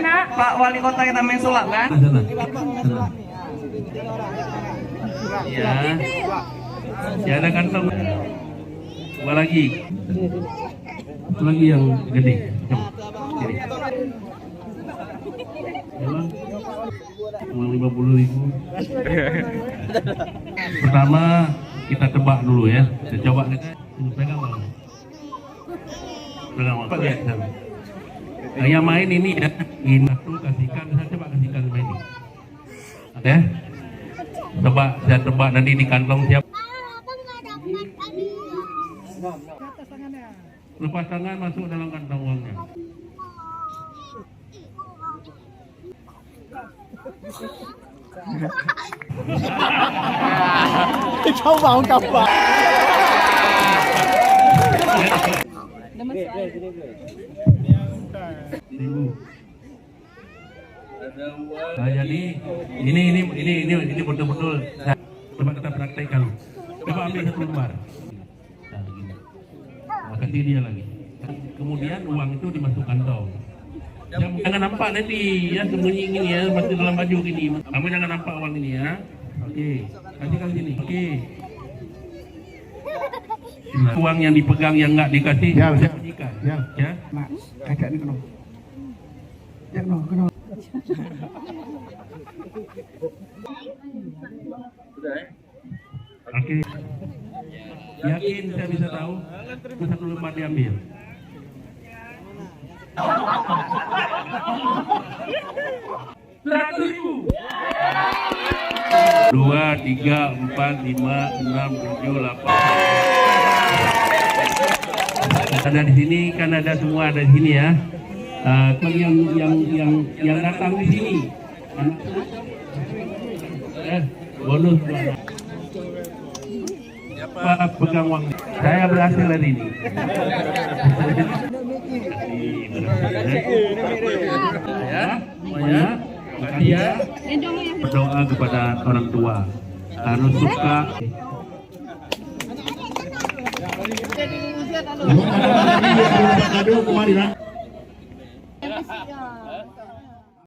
Pak Wali Kota kita main sulap kan? Ya. Ya ada kantong. Dua lagi. Satu lagi yang gede. Coba. Sini. Memang 50.000. Pertama kita tebak dulu ya. Kita coba pegang bang. Pegang bang. Lihat. Nah, yang main ini ya. Ini tuh kasihkan. Saya coba kasihkan main ini. Ya. Coba saya tebak nanti di kantong siapa. Lepas tangan masuk dalam kantong uangnya. Kau mau apa? Nah, jadi ini betul-betul coba kita praktekkan. Coba ambil satu lembar. Nah, begini. Nah, kasih dia lagi. Kemudian uang itu dimasukkan kantong. Jangan nampak nanti ya sembunyi ini ya masih dalam baju gini. Kamu jangan nampak uang ini ya. Oke, kasihkan sini. Oke. Nah, uang yang dipegang yang nggak dikasih sembunyikan. Ya. Mak, kakak ni kenapa? Ya kenapa? Oke. Yakin saya bisa tahu? Itu satu lembar diambil. 100.000. 2, 3, 4, 5, 6, 7, 8. Ada di sini kan ada semua ada di sini ya. Yang datang di sini. Bonus. Pak pegang uang. Saya berhasil hari ini. Ya, makasih ya. Berdoa kepada orang tua. Harus suka. Kemarin